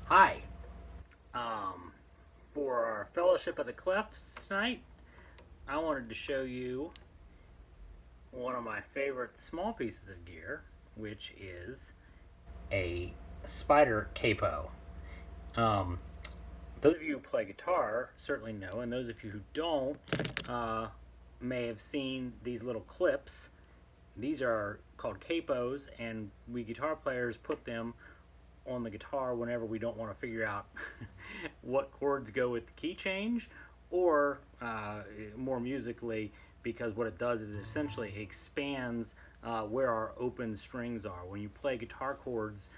Hi. Um, for our Fellowship of the Clefs tonight, I wanted to show you one of my favorite small pieces of gear, which is a spider capo. Um, those of you who play guitar certainly know, and those of you who don't may have seen these little clips. These are called capos, and we guitar players put them on the guitar whenever we don't want to figure out what chords go with the key change, or more musically, because what it does is it essentially expands where our open strings are. When you play guitar chords,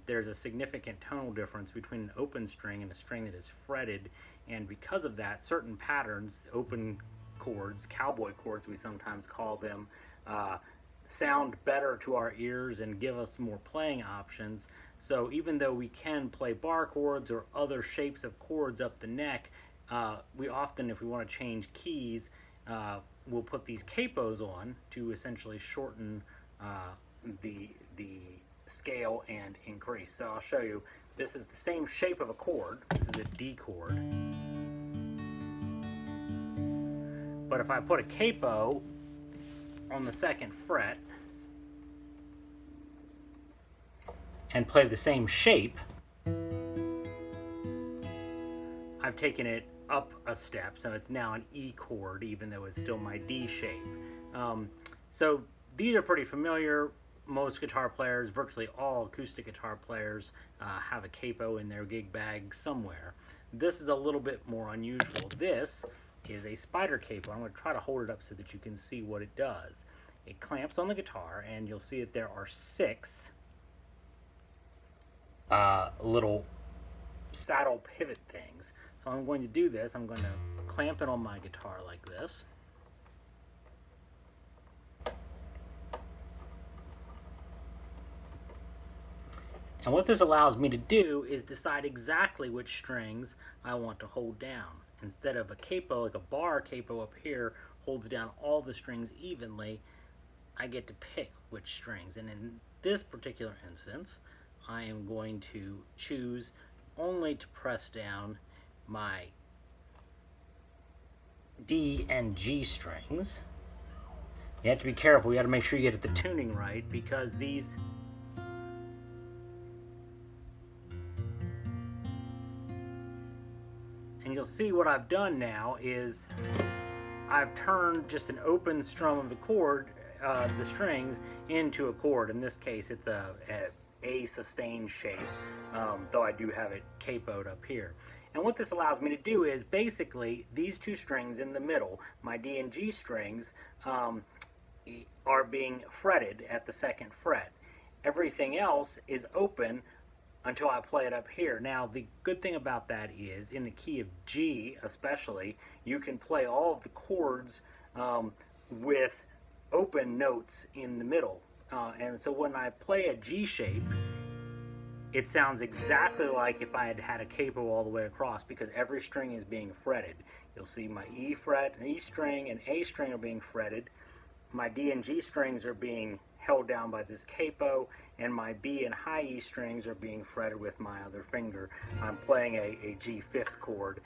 there's a significant tonal difference between an open string and a string that is fretted, and because of that, certain patterns, open chords, cowboy chords we sometimes call them, sound better to our ears and give us more playing options. So even though we can play bar chords or other shapes of chords up the neck, we often, if we want to change keys, we'll put these capos on to essentially shorten the scale and increase. So I'll show you. This is the same shape of a chord. This is a D chord. But if I put a capo on the second fret and play the same shape, I've taken it up a step, so it's now an E chord, even though it's still my D shape. So these are pretty familiar. Most guitar players, virtually all acoustic guitar players, have a capo in their gig bag somewhere. This is a little bit more unusual. This is a spider capo. I'm going to try to hold it up so that you can see what it does. It clamps on the guitar, and you'll see that there are 6 little saddle pivot things. So I'm going to do this. I'm going to clamp it on my guitar like this. And what this allows me to do is decide exactly which strings I want to hold down. Instead of a capo, like a bar capo up here, holds down all the strings evenly, I get to pick which strings. And in this particular instance, I am going to choose only to press down my D and G strings. You have to be careful. You got to make sure you get the tuning right, because these and you'll see what I've done now is I've turned just an open strum of the chord, the strings, into a chord. In this case, it's a sustained shape, though I do have it capoed up here. And what this allows me to do is basically these 2 strings in the middle, my D and G strings, are being fretted at the 2nd fret. Everything else is open until I play it up here. Now, the good thing about that is, in the key of G especially, you can play all of the chords with open notes in the middle. And so when I play a G shape, it sounds exactly like if I had had a capo all the way across, because every string is being fretted. You'll see my E fret, an E string, and A string are being fretted. My D and G strings are being held down by this capo, and my B and high E strings are being fretted with my other finger. I'm playing a G 5th chord,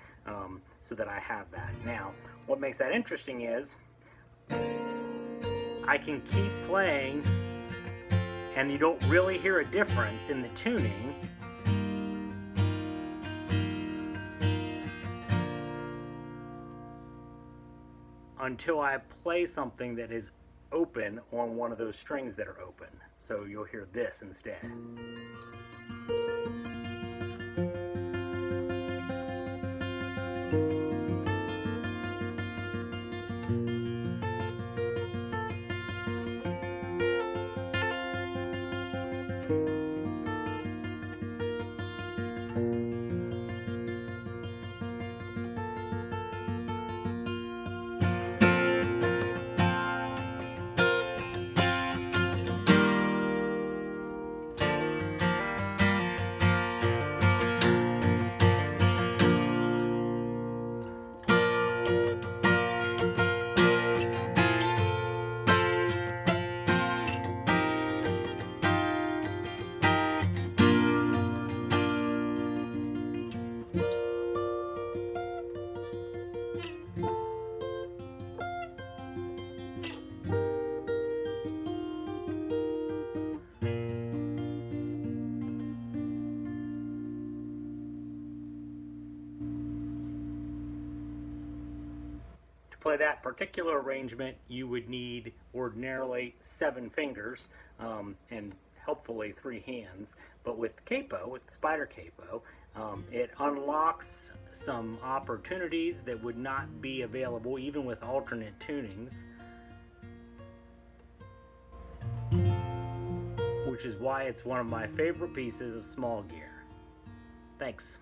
so that I have that. Now, what makes that interesting is I can keep playing, and you don't really hear a difference in the tuning until I play something that is open on one of those strings that are open. So you'll hear this instead. play that particular arrangement, you would need ordinarily 7 fingers and hopefully 3 hands. But with capo, with spider capo, it unlocks some opportunities that would not be available even with alternate tunings, which is why it's one of my favorite pieces of small gear. Thanks.